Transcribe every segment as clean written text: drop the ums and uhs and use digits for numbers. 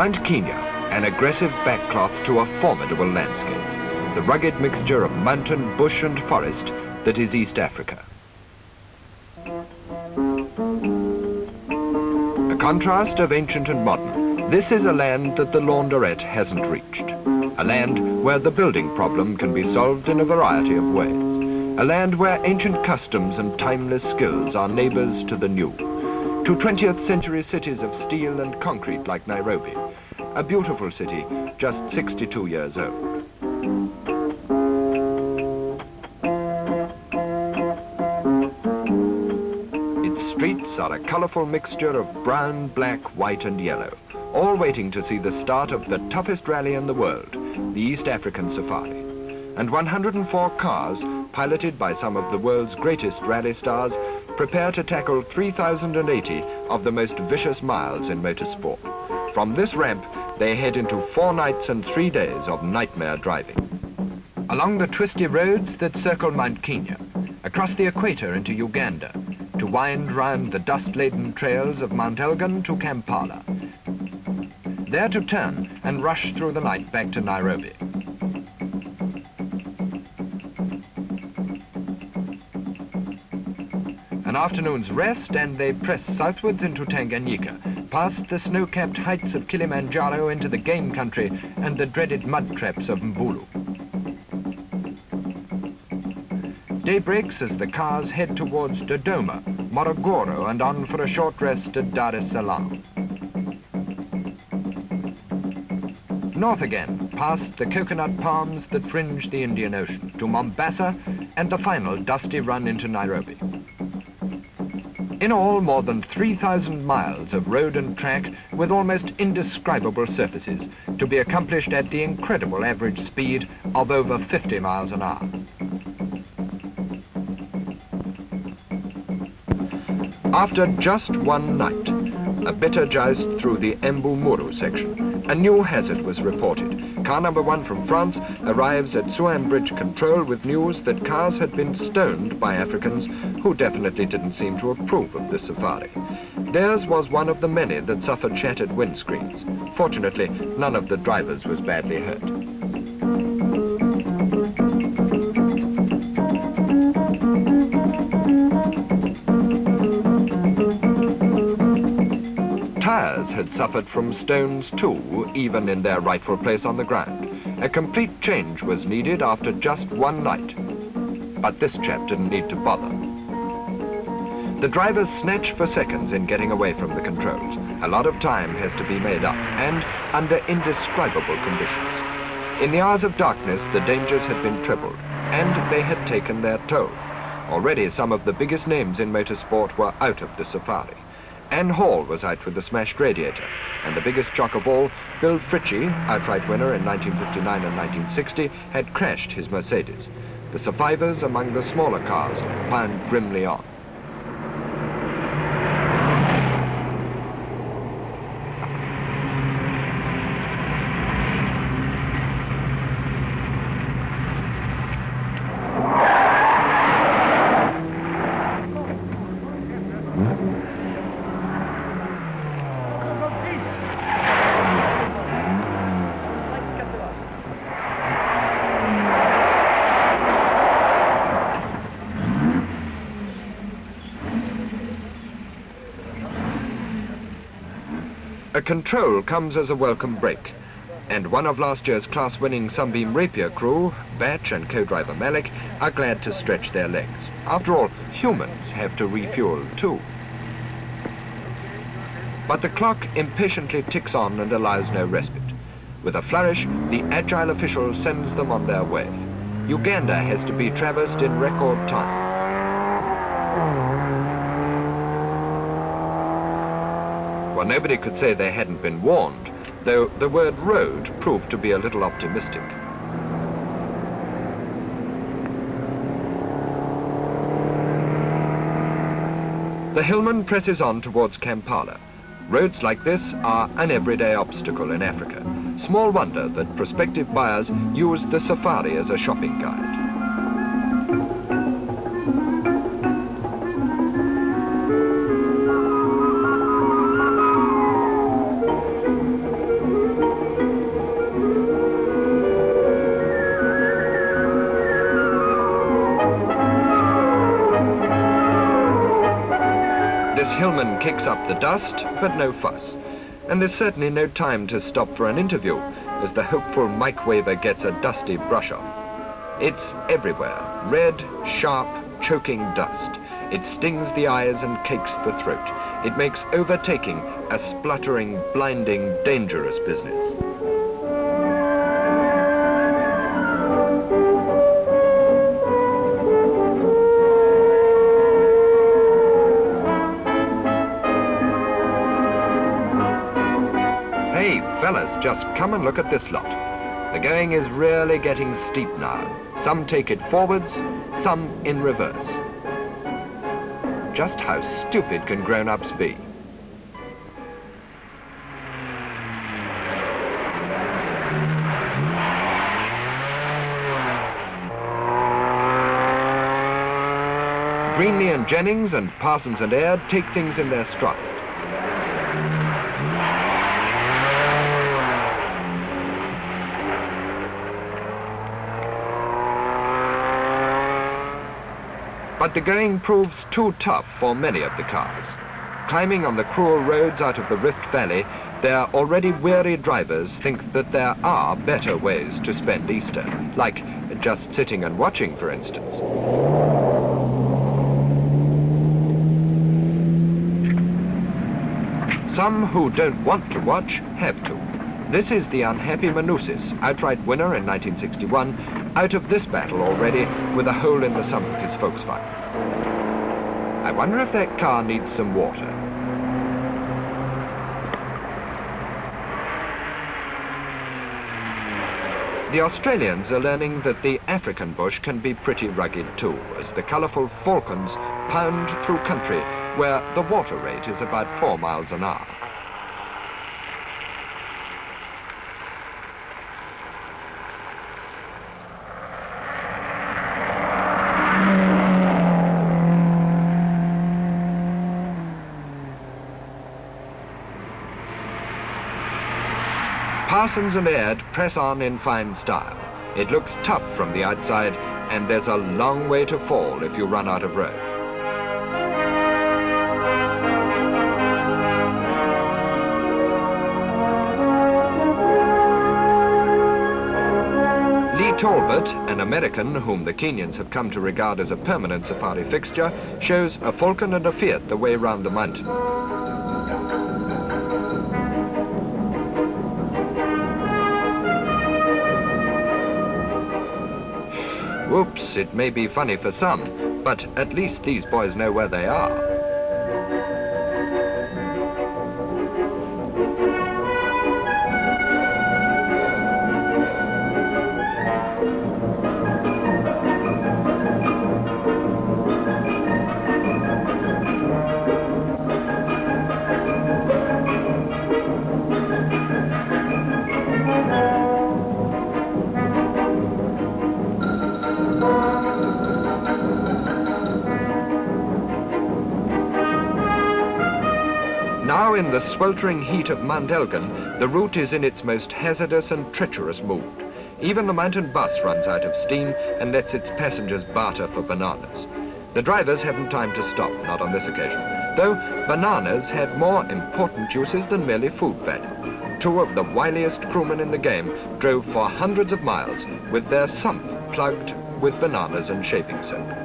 Mount Kenya, an aggressive backcloth to a formidable landscape, the rugged mixture of mountain, bush and forest that is East Africa. A contrast of ancient and modern, this is a land that the launderette hasn't reached. A land where the building problem can be solved in a variety of ways. A land where ancient customs and timeless skills are neighbors to the new. To 20th century cities of steel and concrete like Nairobi. A beautiful city, just 62 years old. Its streets are a colorful mixture of brown, black, white and yellow, all waiting to see the start of the toughest rally in the world, the East African Safari. And 104 cars, piloted by some of the world's greatest rally stars, prepare to tackle 3,080 of the most vicious miles in motorsport. From this ramp, they head into 4 nights and 3 days of nightmare driving. Along the twisty roads that circle Mount Kenya, across the equator into Uganda, to wind round the dust-laden trails of Mount Elgon to Kampala. There to turn and rush through the night back to Nairobi. An afternoon's rest and they press southwards into Tanganyika, past the snow-capped heights of Kilimanjaro into the game country and the dreaded mud traps of Mbulu. Day breaks as the cars head towards Dodoma, Morogoro and on for a short rest at Dar es Salaam. North again, past the coconut palms that fringe the Indian Ocean, to Mombasa and the final dusty run into Nairobi. In all, more than 3,000 miles of road and track with almost indescribable surfaces to be accomplished at the incredible average speed of over 50 miles an hour. After just one night, a bitter joust through the Mbumuru section, a new hazard was reported. Car number 1 from France arrives at Suam Bridge Control with news that cars had been stoned by Africans who definitely didn't seem to approve of this safari. Theirs was one of the many that suffered shattered windscreens. Fortunately, none of the drivers was badly hurt. Tires had suffered from stones too, even in their rightful place on the ground. A complete change was needed after just one night. But this chap didn't need to bother. The drivers snatch for seconds in getting away from the controls. A lot of time has to be made up, and under indescribable conditions. In the hours of darkness, the dangers had been trebled, and they had taken their toll. Already some of the biggest names in motorsport were out of the safari. Ann Hall was out with the smashed radiator, and the biggest shock of all, Bill Fritchie, outright winner in 1959 and 1960, had crashed his Mercedes. The survivors among the smaller cars wound grimly on. A control comes as a welcome break, and one of last year's class-winning Sunbeam Rapier crew, Batch and co-driver Malik, are glad to stretch their legs. After all, humans have to refuel too. But the clock impatiently ticks on and allows no respite. With a flourish, the agile official sends them on their way. Uganda has to be traversed in record time. Well, nobody could say they hadn't been warned, though the word road proved to be a little optimistic. The Hillman presses on towards Kampala. Roads like this are an everyday obstacle in Africa. Small wonder that prospective buyers use the safari as a shopping guide. This Hillman kicks up the dust, but no fuss. And there's certainly no time to stop for an interview, as the hopeful mic waver gets a dusty brush off. It's everywhere, red, sharp, choking dust. It stings the eyes and cakes the throat. It makes overtaking a spluttering, blinding, dangerous business. Hey, fellas, just come and look at this lot. The going is really getting steep now. Some take it forwards, some in reverse. Just how stupid can grown-ups be? Greenley and Jennings and Parsons and Aird take things in their stride. But the going proves too tough for many of the cars. Climbing on the cruel roads out of the Rift Valley, their already weary drivers think that there are better ways to spend Easter, like just sitting and watching, for instance. Some who don't want to watch have to. This is the unhappy Manusis, outright winner in 1961, out of this battle already with a hole in the sump of his Volkswagen. I wonder if that car needs some water. The Australians are learning that the African bush can be pretty rugged too, as the colourful falcons pound through country where the water rate is about 4 miles an hour. Parsons and Aird press on in fine style. It looks tough from the outside, and there's a long way to fall if you run out of road. Lee Talbot, an American whom the Kenyans have come to regard as a permanent safari fixture, shows a Falcon and a Fiat the way round the mountain. Whoops, it may be funny for some, but at least these boys know where they are. Now in the sweltering heat of Mount Elgin, the route is in its most hazardous and treacherous mood. Even the mountain bus runs out of steam and lets its passengers barter for bananas. The drivers haven't time to stop, not on this occasion, though bananas had more important uses than merely food value. Two of the wiliest crewmen in the game drove for hundreds of miles with their sump plugged with bananas and shaving soap.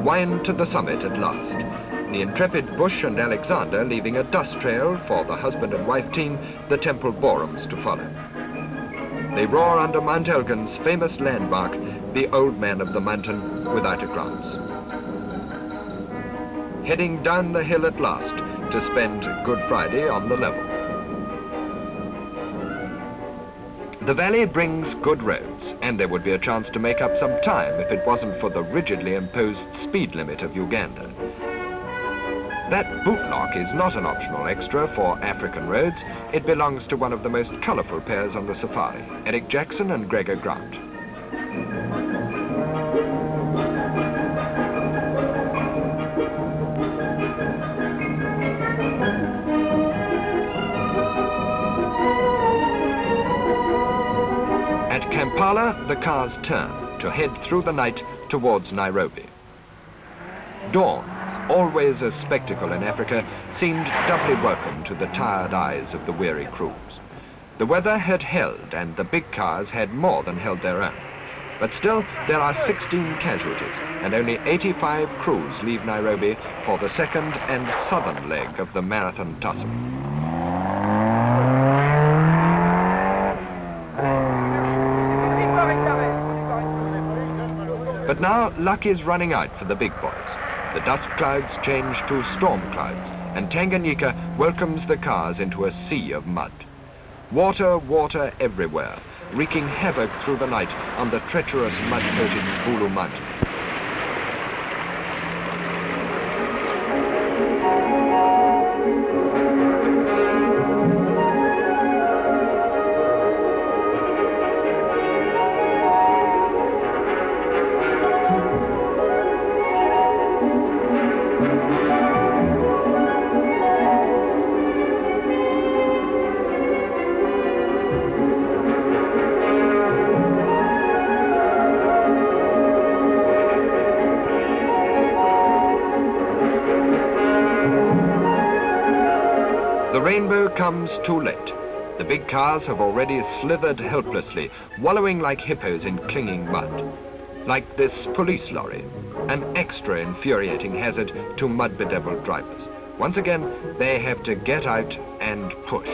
Wind to the summit at last. The intrepid Bush and Alexander leaving a dust trail for the husband and wife team, the Temple Borums, to follow. They roar under Mount Elgin's famous landmark, the Old Man of the Mountain without a glance. Heading down the hill at last to spend Good Friday on the level. The valley brings good roads, and there would be a chance to make up some time if it wasn't for the rigidly imposed speed limit of Uganda. That boot lock is not an optional extra for African roads. It belongs to one of the most colourful pairs on the safari, Eric Jackson and Gregor Grant. At Kampala, the cars turn to head through the night towards Nairobi. Dawn, always a spectacle in Africa, seemed doubly welcome to the tired eyes of the weary crews. The weather had held, and the big cars had more than held their own. But still, there are 16 casualties, and only 85 crews leave Nairobi for the second and southern leg of the marathon tussle. But now luck is running out for the big boys. The dust clouds change to storm clouds, and Tanganyika welcomes the cars into a sea of mud. Water, water everywhere, wreaking havoc through the night on the treacherous mud-coated Bulu Mountains. The rainbow comes too late. The big cars have already slithered helplessly, wallowing like hippos in clinging mud. Like this police lorry, an extra infuriating hazard to mud-bedeviled drivers. Once again, they have to get out and push.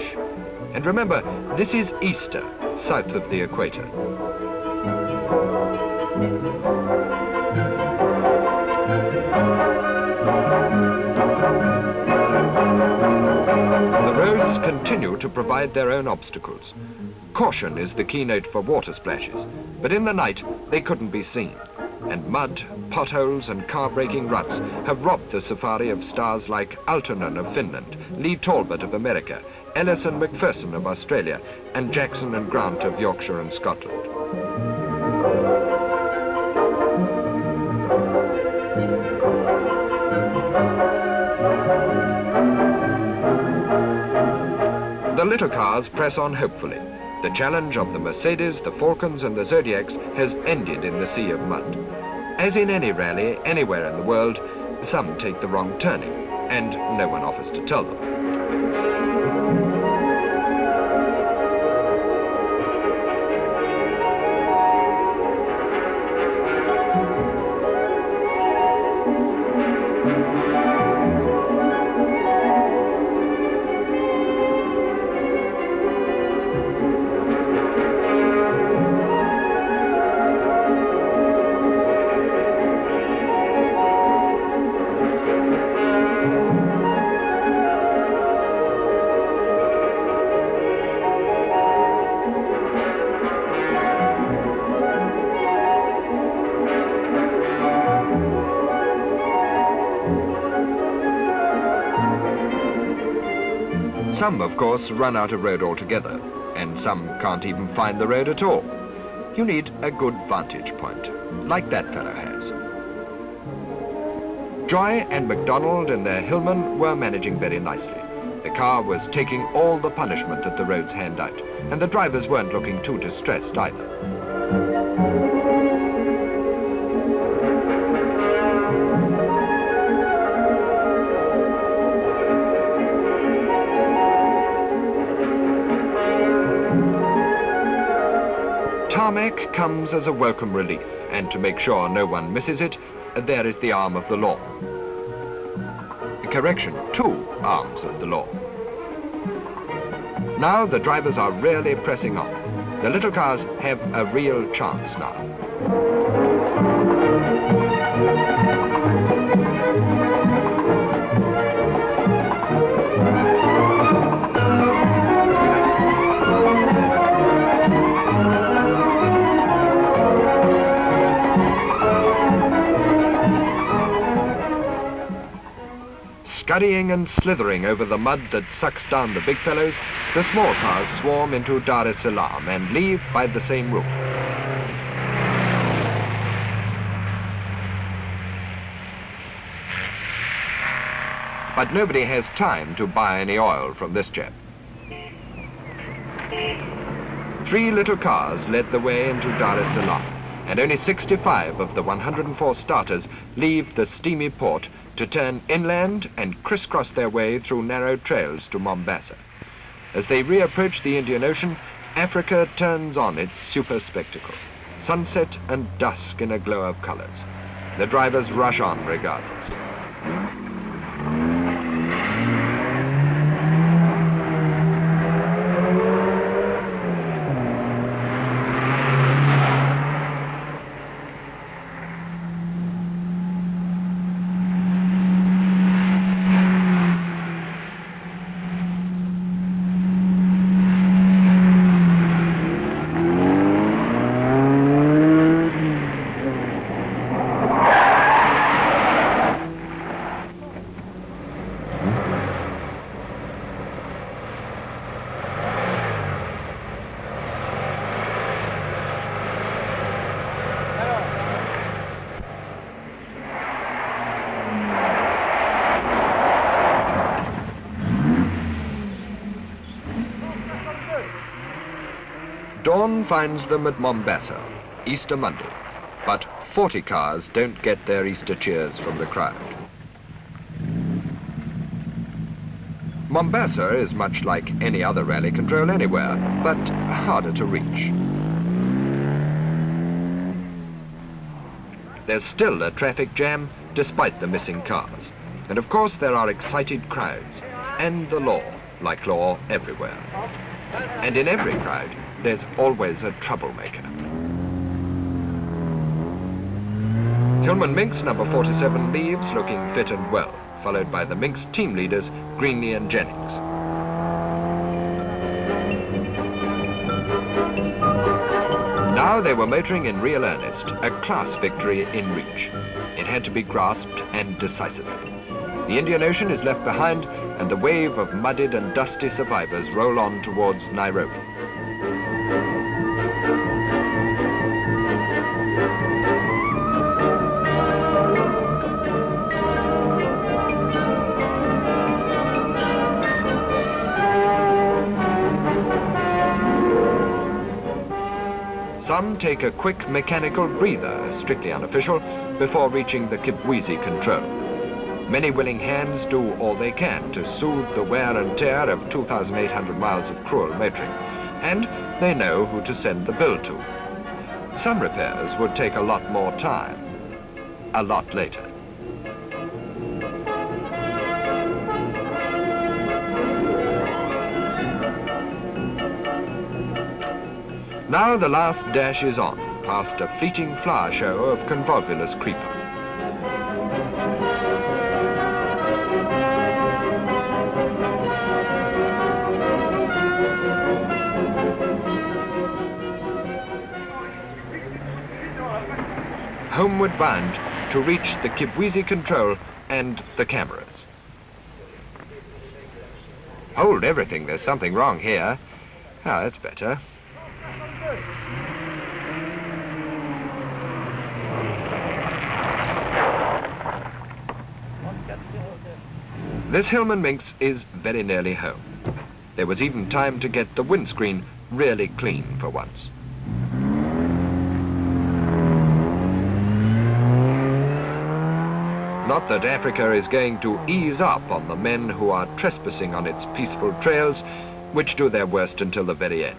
And remember, this is Easter, south of the equator. The roads continue to provide their own obstacles. Caution is the keynote for water splashes, but in the night they couldn't be seen. And mud, potholes and car-breaking ruts have robbed the safari of stars like Aaltonen of Finland, Lee Talbot of America, Ellis and McPherson of Australia, and Jackson and Grant of Yorkshire and Scotland. The little cars press on hopefully. The challenge of the Mercedes, the Falcons and the Zodiacs has ended in the sea of mud. As in any rally anywhere in the world, some take the wrong turning, and no one offers to tell them. Some, of course, run out of road altogether, and some can't even find the road at all. You need a good vantage point, like that fellow has. Joy and MacDonald and their Hillman were managing very nicely. The car was taking all the punishment that the roads hand out, and the drivers weren't looking too distressed either. Tarmac comes as a welcome relief, and to make sure no one misses it, there is the arm of the law. Correction, 2 arms of the law. Now the drivers are really pressing on. The little cars have a real chance now. Scurrying and slithering over the mud that sucks down the big fellows, the small cars swarm into Dar es Salaam and leave by the same route. But nobody has time to buy any oil from this chap. 3 little cars led the way into Dar es Salaam, and only 65 of the 104 starters leave the steamy port to turn inland and crisscross their way through narrow trails to Mombasa. As they reapproach the Indian Ocean, Africa turns on its super spectacle. Sunset and dusk in a glow of colors. The drivers rush on regardless. Dawn finds them at Mombasa, Easter Monday, but 40 cars don't get their Easter cheers from the crowd. Mombasa is much like any other rally control anywhere, but harder to reach. There's still a traffic jam despite the missing cars. And of course there are excited crowds, and the law, like law everywhere. And in every crowd, there's always a troublemaker. Hillman Minx, number 47, leaves looking fit and well, followed by the Minx team leaders, Greenley and Jennings. Now they were motoring in real earnest, a class victory in reach. It had to be grasped and decisively. The Indian Ocean is left behind, and the wave of mudded and dusty survivors roll on towards Nairobi. Some take a quick mechanical breather, strictly unofficial, before reaching the Kibwezi control. Many willing hands do all they can to soothe the wear and tear of 2,800 miles of cruel motoring, and they know who to send the bill to. Some repairs would take a lot more time, a lot later. Now the last dash is on, past a fleeting flower show of convolvulus creeper. Homeward bound to reach the Kibwezi control and the cameras. Hold everything, there's something wrong here. Ah, that's better. This Hillman Minx is very nearly home. There was even time to get the windscreen really clean for once. Not that Africa is going to ease up on the men who are trespassing on its peaceful trails, which do their worst until the very end.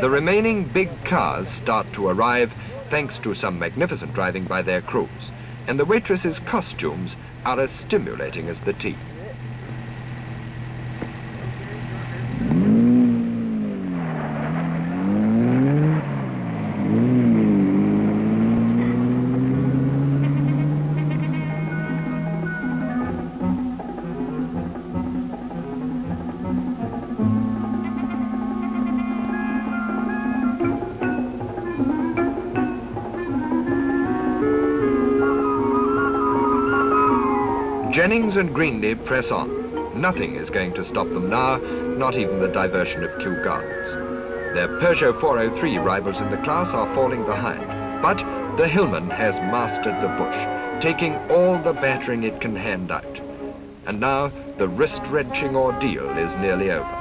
The remaining big cars start to arrive thanks to some magnificent driving by their crews, and the waitresses' costumes are as stimulating as the tea. Jennings and Greenley press on. Nothing is going to stop them now, not even the diversion of Kew Gardens. Their Peugeot 403 rivals in the class are falling behind, but the Hillman has mastered the bush, taking all the battering it can hand out. And now the wrist-wrenching ordeal is nearly over.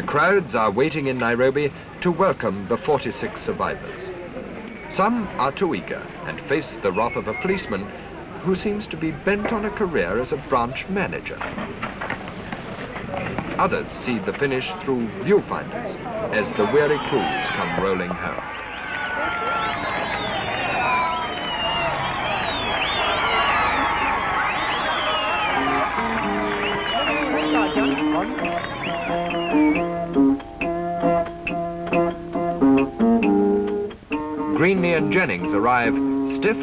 Crowds are waiting in Nairobi to welcome the 46 survivors. Some are too eager and face the wrath of a policeman who seems to be bent on a career as a branch manager. Others see the finish through viewfinders as the weary crews come rolling home. Greenley and Jennings arrive stiff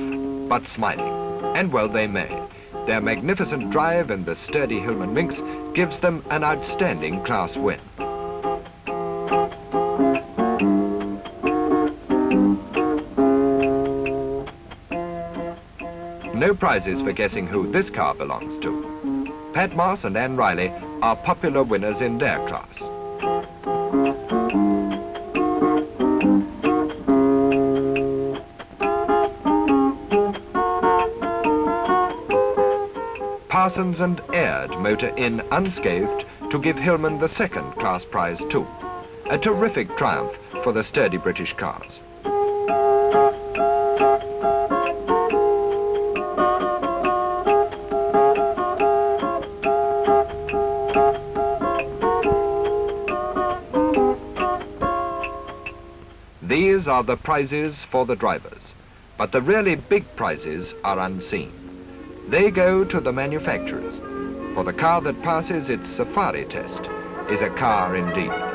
but smiling, and well they may. Their magnificent drive and the sturdy Hillman Minx gives them an outstanding class win. No prizes for guessing who this car belongs to. Pat Moss and Anne Riley are popular winners in their class. Parsons and Aird motor in unscathed to give Hillman the second class prize too. A terrific triumph for the sturdy British cars. These are the prizes for the drivers, but the really big prizes are unseen. They go to the manufacturers, for the car that passes its safari test is a car indeed.